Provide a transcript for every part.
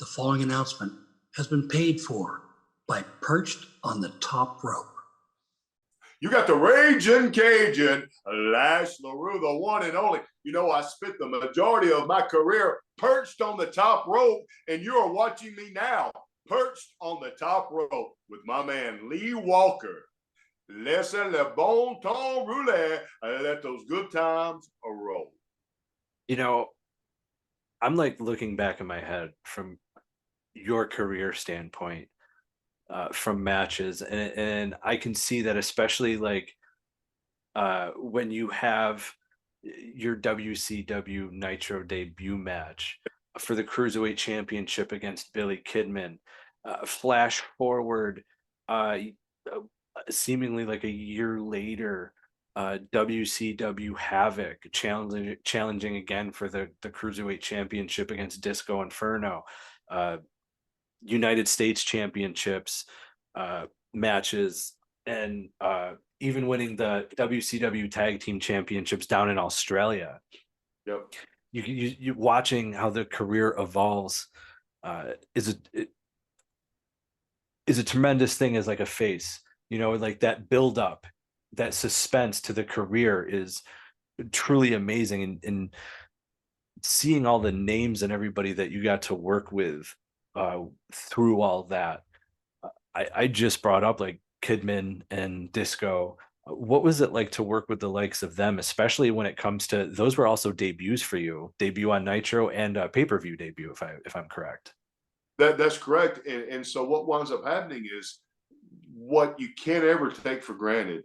The following announcement has been paid for by Perched on the Top Rope. You got the Raging Cajun, Lash LeRoux, the one and only. You know, I spent the majority of my career perched on the top rope, and you are watching me now, perched on the top rope with my man, Lee Walker. Laissez le bon temps rouler, let those good times roll. You know, I'm like looking back in my head from your career standpoint, from matches, and I can see that, especially like when you have your WCW Nitro debut match for the Cruiserweight Championship against Billy Kidman. Flash forward, seemingly like a year later, WCW Havoc challenging again for the Cruiserweight Championship against Disco Inferno. United States Championships matches, and even winning the WCW Tag Team Championships down in Australia. Yep. You watching how the career evolves is a tremendous thing as like a face. You know, like that build up, that suspense to the career is truly amazing, and seeing all the names and everybody that you got to work with through all that. I just brought up like Kidman and Disco. What was it like to work with the likes of them, especially when it comes to, those were also debuts for you, debut on Nitro and pay-per-view debut, if I'm correct. That's correct. And so what winds up happening is, what you can't ever take for granted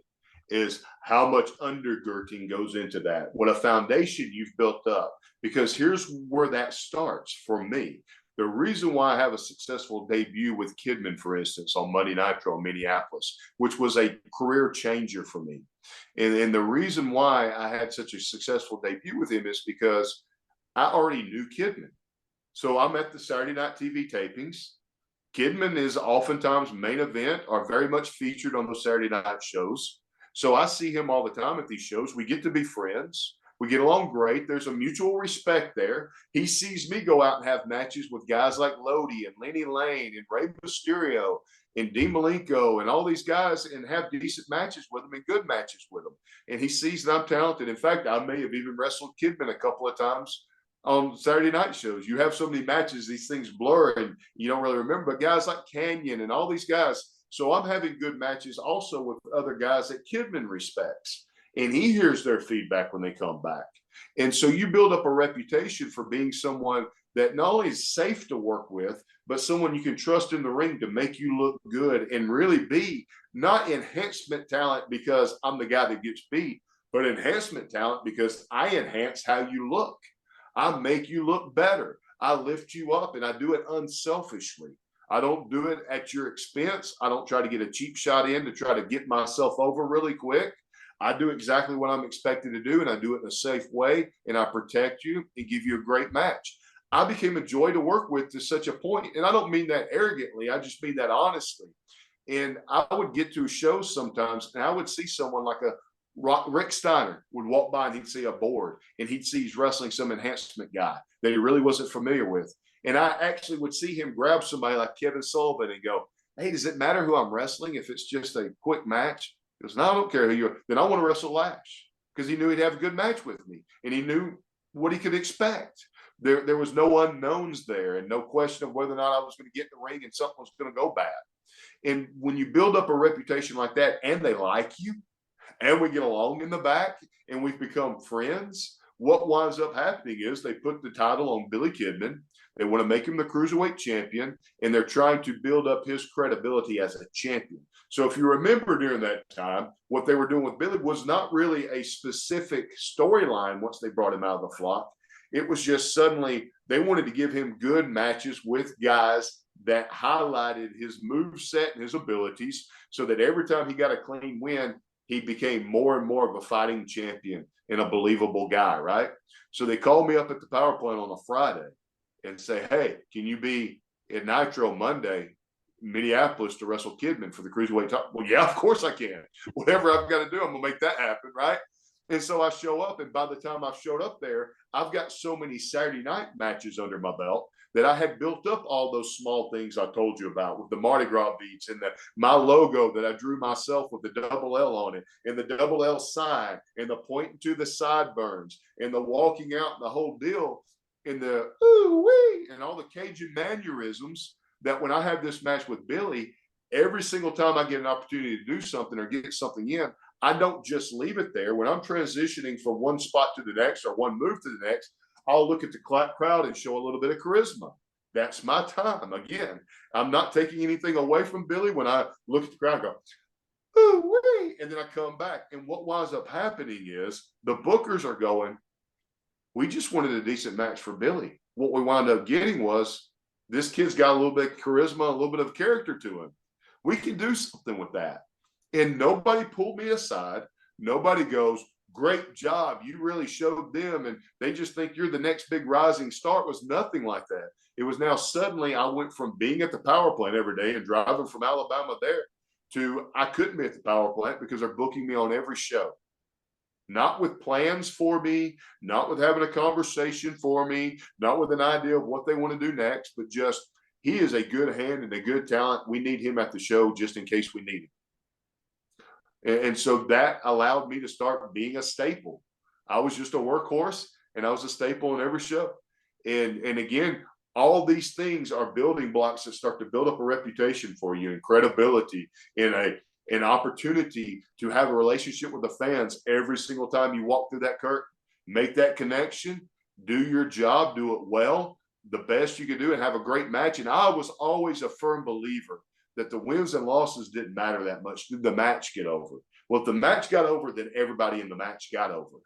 is how much undergirding goes into that, what a foundation you've built up. Because here's where that starts for me. The reason why I have a successful debut with Kidman, for instance, on Monday Nitro in Minneapolis, which was a career changer for me. And the reason why I had such a successful debut with him is because I already knew Kidman. So I'm at the Saturday Night TV tapings. Kidman is oftentimes main event or very much featured on those Saturday night shows. So I see him all the time at these shows. We get to be friends. We get along great. There's a mutual respect there. He sees me go out and have matches with guys like Lodi and Lenny Lane and Rey Mysterio and Dean Malenko and all these guys, and have decent matches with them and good matches with them. And he sees that I'm talented. In fact, I may have even wrestled Kidman a couple of times on Saturday night shows. You have so many matches, these things blur and you don't really remember. But guys like Canyon and all these guys. So I'm having good matches also with other guys that Kidman respects. And he hears their feedback when they come back. And so you build up a reputation for being someone that not only is safe to work with, but someone you can trust in the ring to make you look good and really be not enhancement talent because I'm the guy that gets beat, but enhancement talent because I enhance how you look. I make you look better. I lift you up, and I do it unselfishly. I don't do it at your expense. I don't try to get a cheap shot in to try to get myself over really quick. I do exactly what I'm expected to do, and I do it in a safe way, and I protect you and give you a great match. I became a joy to work with to such a point, and I don't mean that arrogantly. I just mean that honestly. And I would get to shows sometimes, and I would see someone like Rick Steiner would walk by, and he'd see a board, and he'd see he's wrestling some enhancement guy that he really wasn't familiar with. And I actually would see him grab somebody like Kevin Sullivan and go, "Hey, does it matter who I'm wrestling if it's just a quick match?" He goes, "No, I don't care who you are." Then I want to wrestle Lash, because he knew he'd have a good match with me, and he knew what he could expect. There was no unknowns there, and no question of whether or not I was going to get in the ring and something was going to go bad. And when you build up a reputation like that, and they like you, and we get along in the back, and we've become friends, what winds up happening is they put the title on Billy Kidman. They want to make him the Cruiserweight champion, and they're trying to build up his credibility as a champion. So if you remember during that time, what they were doing with Billy was not really a specific storyline once they brought him out of the flock. It was just suddenly they wanted to give him good matches with guys that highlighted his moveset and his abilities, so that every time he got a clean win, he became more and more of a fighting champion and a believable guy, right? So they called me up at the power plant on a Friday and say, "Hey, can you be in Nitro Monday, Minneapolis, to wrestle Kidman for the Cruiserweight title?" Well, yeah, of course I can. Whatever I've got to do, I'm going to make that happen, right? And so I show up, and by the time I showed up there, I've got so many Saturday night matches under my belt that I had built up all those small things I told you about with the Mardi Gras beats and my logo that I drew myself with the double L on it and the double L sign and the pointing to the sideburns and the walking out and the whole deal and the ooh-wee and all the Cajun mannerisms that when I have this match with Billy, every single time I get an opportunity to do something or get something in, I don't just leave it there. When I'm transitioning from one spot to the next or one move to the next, I'll look at the crowd and show a little bit of charisma. That's my time. Again, I'm not taking anything away from Billy when I look at the crowd and go, ooh, wee, and then I come back. And what winds up happening is the bookers are going, we just wanted a decent match for Billy. What we wound up getting was this kid's got a little bit of charisma, a little bit of character to him. We can do something with that. And nobody pulled me aside. Nobody goes, great job. You really showed them. And they just think you're the next big rising star. It was nothing like that. It was now suddenly I went from being at the power plant every day and driving from Alabama there to I couldn't be at the power plant because they're booking me on every show. Not with plans for me, not with having a conversation for me, not with an idea of what they want to do next, but just he is a good hand and a good talent. We need him at the show just in case we need him. And so that allowed me to start being a staple. I was just a workhorse and I was a staple in every show. And again, all these things are building blocks that start to build up a reputation for you and credibility and an opportunity to have a relationship with the fans every single time you walk through that curtain. Make that connection, do your job, do it well, the best you can do, and have a great match. And I was always a firm believer that the wins and losses didn't matter that much. Did the match get over? Well, if the match got over, then everybody in the match got over.